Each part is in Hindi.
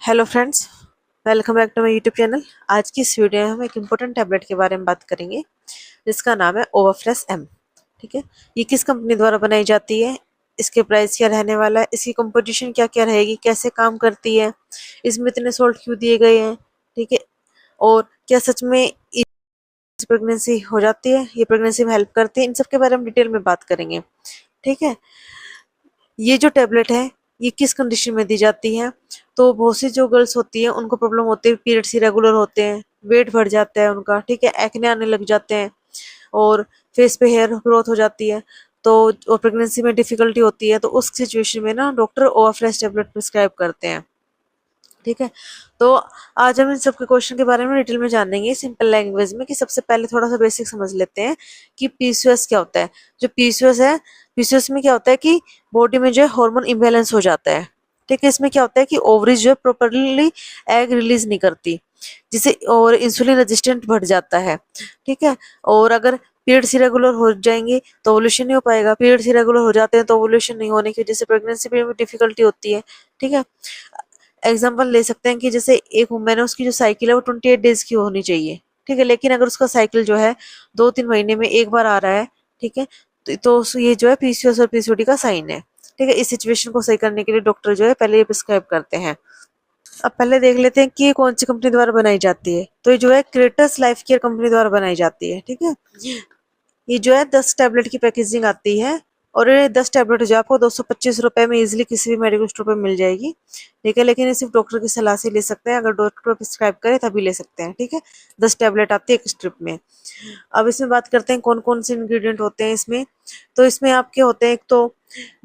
Hello friends, welcome back to my YouTube channel. आज की इस वीडियो में हम एक इम्पोर्टेंट टैबलेट के बारे में बात करेंगे जिसका नाम है ओवाफ्रेस एम। ठीक है, ये किस कंपनी द्वारा बनाई जाती है, इसके प्राइस क्या रहने वाला है, इसकी कंपोजिशन क्या क्या रहेगी, कैसे काम करती है, इसमें इतने सोल्ट क्यों दिए गए हैं, ठीक है, और क्या सच में इस प्रेगनेंसी हो जाती है, ये प्रेगनेंसी में हेल्प करती है, इन सब के बारे में डिटेल में बात करेंगे। ठीक है, ये जो टेबलेट है ये किस कंडीशन में दी जाती है, तो बहुत सी जो गर्ल्स होती हैं उनको प्रॉब्लम होती है, पीरियड्स इरेगुलर होते हैं, वेट बढ़ जाता है उनका, ठीक है, एक्ने आने लग जाते हैं और फेस पे हेयर ग्रोथ हो जाती है, तो और प्रेगनेंसी में डिफिकल्टी होती है, तो उस सिचुएशन में ना डॉक्टर ओआरएस टेबलेट प्रिस्क्राइब करते हैं। ठीक है, तो आज हम इन सब के क्वेश्चन के बारे में डिटेल में जानेंगे सिंपल लैंग्वेज में। कि सबसे पहले थोड़ा सा बेसिक समझ लेते हैं कि पीसीओएस क्या होता है। जो पीसीओएस है, पीसीओएस में क्या होता है कि बॉडी में जो है हार्मोन इम्बैलेंस हो जाता है। ठीक है, इसमें क्या होता है कि ओवरीज जो है प्रॉपरली एग रिलीज नहीं करती, जिसे और इंसुलिन रेजिस्टेंट बढ़ जाता है। ठीक है, और अगर पीरियड्स इरेगुलर हो जाएंगे तो ओवुलेशन नहीं हो पाएगा, पीरियड्स इरेगुलर हो जाते हैं तो ओवुलेशन नहीं होने की वजह से प्रेगनेंसी में डिफिकल्टी होती है। ठीक है, एग्जाम्पल ले सकते हैं कि जैसे एक वुमेन है, उसकी जो साइकिल है वो 28 डेज की होनी चाहिए। ठीक है, लेकिन अगर उसका साइकिल जो है 2-3 महीने में एक बार आ रहा है, ठीक है, तो ये जो है पीसीओएस और पीसीओडी का साइन है। ठीक है, इस सिचुएशन को सही करने के लिए डॉक्टर जो है पहले ये प्रिस्क्राइब करते हैं। अब पहले देख लेते हैं कि ये कौन सी कंपनी द्वारा बनाई जाती है। तो ये जो है क्रेटस लाइफ केयर कंपनी द्वारा बनाई जाती है। ठीक है, ये जो है 10 टैबलेट की पैकेजिंग आती है और ये 10 टैबलेट जो आपको 225 रुपए में इजिली किसी भी मेडिकल स्टोर पर मिल जाएगी। ठीक है, लेकिन ये सिर्फ डॉक्टर की सलाह से ले सकते हैं, अगर डॉक्टर प्रिस्क्राइब करे तभी ले सकते हैं। ठीक है, 10 टैबलेट आती है एक स्ट्रिप में। अब इसमें बात करते हैं कौन कौन से इंग्रेडिएंट होते हैं इसमें। तो इसमें आपके होते हैं, एक तो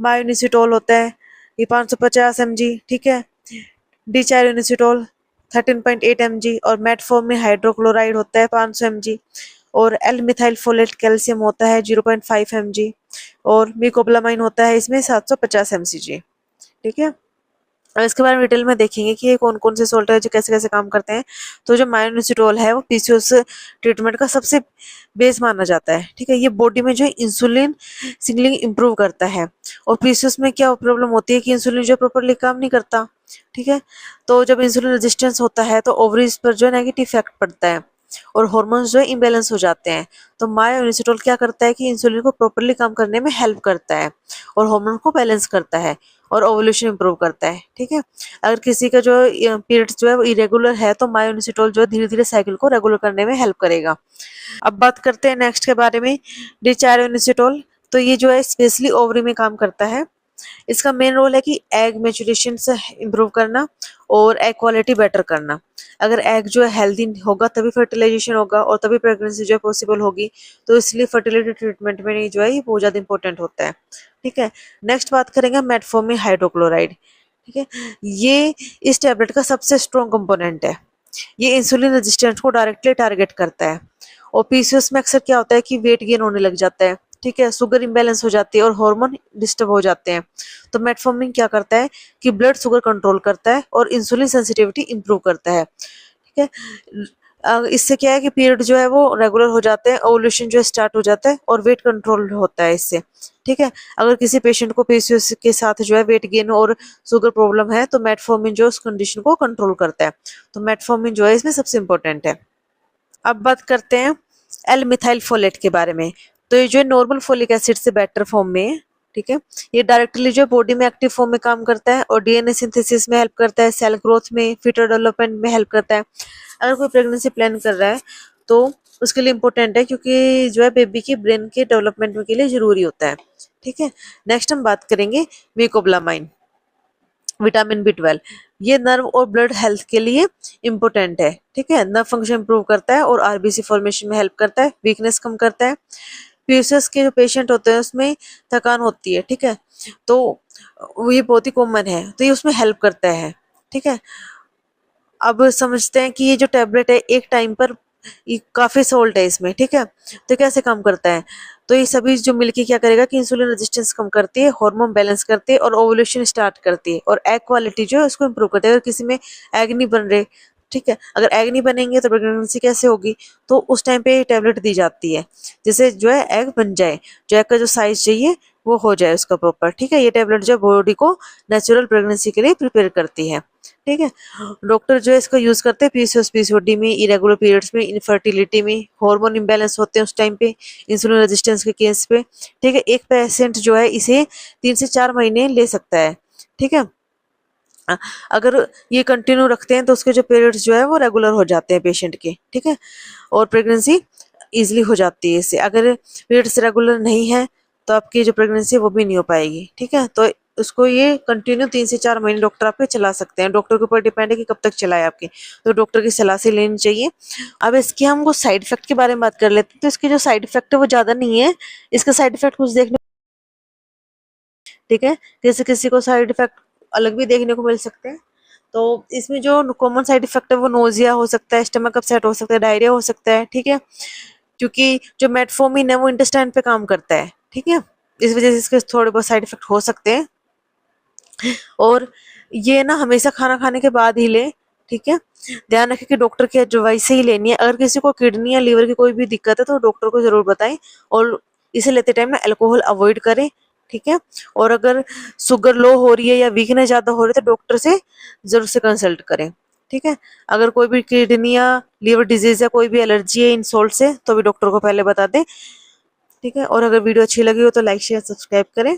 मायोनिसिटोल होता है, ये 550 mg। ठीक है, डिचाइरोनिसिटोल 13.8 mg और मेटफॉर्मिन हाइड्रोक्लोराइड होता है 500 mg और एल मिथाइल फोलेट कैल्शियम होता है 0.5 mg और मिकोबलामाइन होता है इसमें 750 mg। ठीक है, अब इसके बारे में डिटेल में देखेंगे कि ये कौन कौन से सोल्ट है जो कैसे कैसे काम करते हैं। तो जो मायोनिसिटोल है वो पीसीओएस ट्रीटमेंट का सबसे बेस माना जाता है। ठीक है, ये बॉडी में जो इंसुलिन सिग्नलिंग इंप्रूव करता है और पीसीओएस में क्या प्रॉब्लम होती है कि इंसुलिन जो प्रॉपरली काम नहीं करता। ठीक है, तो जब इंसुलिन रेजिस्टेंस होता है तो ओवरीज पर जो नेगेटिव इफेक्ट पड़ता है और हॉर्मोन्स जो है इम्बेलेंस हो जाते हैं। तो मायोनिसिटोल क्या करता है कि इंसुलिन को प्रॉपरली काम करने में हेल्प करता है और हार्मोन को बैलेंस करता है और ओवुलेशन इंप्रूव करता है। ठीक है, अगर किसी का जो पीरियड्स जो है वो इरेगुलर है तो मायोनिसिटोल जो है धीरे धीरे साइकिल को रेगुलर करने में हेल्प करेगा। अब बात करते हैं नेक्स्ट के बारे में, डिचायोनिसिटोल। तो ये जो है स्पेशली ओवरी में काम करता है। इसका मेन रोल है कि एग मैचुरेशन से इम्प्रूव करना और एग क्वालिटी बेटर करना। अगर एग जो है हेल्दी होगा तभी फर्टिलाइजेशन होगा और तभी प्रेगनेंसी जो है पॉसिबल होगी, तो इसलिए फर्टिलिटी ट्रीटमेंट में जो है ये बहुत ज़्यादा इंपॉर्टेंट होता है। ठीक है, नेक्स्ट बात करेंगे मेटफॉर्मिन हाइड्रोक्लोराइड। ठीक है, ये इस टैबलेट का सबसे स्ट्रॉन्ग कंपोनेंट है। ये इंसुलिन रेजिस्टेंस को डायरेक्टली टारगेट करता है और पीसीओएस में अक्सर क्या होता है कि वेट गेन होने लग जाता है। ठीक है, शुगर इम्बैलेंस हो जाती है और हार्मोन डिस्टर्ब हो जाते हैं। तो मेटफॉर्मिन क्या करता है कि ब्लड शुगर कंट्रोल करता है और इंसुलिन सेंसिटिविटी इंप्रूव करता है। ठीक है, इससे क्या है कि पीरियड जो है वो रेगुलर हो जाते हैं, ओवुलेशन जो है स्टार्ट हो जाता है और वेट कंट्रोल होता है इससे। ठीक है, अगर किसी पेशेंट को पीसीओएस के साथ जो है वेट गेन और शुगर प्रॉब्लम है तो मेटफॉर्मिन जो उस कंडीशन को कंट्रोल करता है। तो मेटफॉर्मिन जो है इसमें सबसे इंपॉर्टेंट है। अब बात करते हैं एल मिथाइल फोलेट के बारे में। तो ये जो नॉर्मल फोलिक एसिड से बेटर फॉर्म में है। ठीक है, ये डायरेक्टली जो बॉडी में एक्टिव फॉर्म में काम करता है और डीएनए सिंथेसिस में हेल्प करता है, सेल ग्रोथ में, फीटर डेवलपमेंट में हेल्प करता है। अगर कोई प्रेगनेंसी प्लान कर रहा है तो उसके लिए इम्पोर्टेंट है, क्योंकि जो है बेबी की ब्रेन के डेवलपमेंट के लिए जरूरी होता है। ठीक है, नेक्स्ट हम बात करेंगे मिकोबलामाइन, विटामिन B12। ये नर्व और ब्लड हेल्थ के लिए इम्पोर्टेंट है। ठीक है, नर्व फंक्शन इंप्रूव करता है और आरबीसी फॉर्मेशन में हेल्प करता है, वीकनेस कम करता है। पीसीओएस के जो पेशेंट होते हैं उसमें थकान होती है। ठीक है, तो ये बहुत ही कॉमन है, तो ये उसमें हेल्प करता है। ठीक है, अब समझते हैं कि ये जो टेबलेट है एक टाइम पर ये काफी सोल्ट है इसमें। ठीक है, तो कैसे काम करता है। तो ये सभी जो मिलके क्या करेगा कि इंसुलिन रेजिस्टेंस कम करती है, हार्मोन बैलेंस करती है और ओवुलेशन स्टार्ट करती है और एग क्वालिटी जो है उसको इंप्रूव करती है। अगर किसी में एग नहीं बन रहे, ठीक है, अगर एग नहीं बनेंगे तो प्रेगनेंसी कैसे होगी, तो उस टाइम पे ये टेबलेट दी जाती है जिससे जो है एग बन जाए, जो एग का जो साइज चाहिए वो हो जाए उसका प्रॉपर। ठीक है, ये टेबलेट जो बॉडी को नेचुरल प्रेगनेंसी के लिए प्रिपेयर करती है। ठीक है, डॉक्टर जो है इसको यूज करते हैं पीसीओएस पीसीओडी में, इरेगुलर पीरियड्स में, इनफर्टिलिटी में, हार्मोन इम्बैलेंस होते हैं उस टाइम पे, इंसुलिन रेजिस्टेंस के केस पे। ठीक है, एक पेशेंट जो है इसे 3 से 4 महीने ले सकता है। ठीक है, अगर ये कंटिन्यू रखते हैं तो उसके जो पीरियड्स जो है वो रेगुलर हो जाते हैं पेशेंट के। ठीक है, और प्रेगनेंसी इजीली हो जाती है इससे। अगर पीरियड्स रेगुलर नहीं है तो आपकी जो प्रेगनेंसी है वो भी नहीं हो पाएगी। ठीक है, तो उसको ये कंटिन्यू 3 से 4 महीने डॉक्टर आपके चला सकते हैं। डॉक्टर के ऊपर डिपेंड है कि कब तक चलाए आपके, तो डॉक्टर की सलाह से लेनी चाहिए। अब इसके हम कुछ साइड इफेक्ट के बारे में बात कर लेते हैं। तो इसके जो साइड इफेक्ट है वो ज़्यादा नहीं है। इसका साइड इफेक्ट कुछ देखने, ठीक है, किसी किसी को साइड इफेक्ट अलग भी देखने को मिल सकते हैं। तो इसमें जो कॉमन साइड इफेक्ट है वो नोजिया हो सकता है, स्टमक अपसेट हो सकता है, डायरिया हो सकता है। ठीक है, क्योंकि जो मेटफॉर्मिन है वो इंटेस्टाइन पे काम करता है। ठीक है, इस वजह से इसके थोड़े बहुत साइड इफेक्ट हो सकते हैं। और ये ना हमेशा खाना खाने के बाद ही ले। ठीक है, ध्यान रखें कि डॉक्टर की एडवाइस से ही लेनी है। अगर किसी को किडनी या लीवर की कोई भी दिक्कत है तो डॉक्टर को जरूर बताएं, और इसे लेते टाइम ना अल्कोहल अवॉइड करें। ठीक है, और अगर शुगर लो हो रही है या वीकनेस ज्यादा हो रही है तो डॉक्टर से जरूर से कंसल्ट करें। ठीक है, अगर कोई भी किडनी या लीवर डिजीज या कोई भी एलर्जी है इन सॉल्ट से तो भी डॉक्टर को पहले बता दें। ठीक है, और अगर वीडियो अच्छी लगी हो तो लाइक शेयर सब्सक्राइब करें।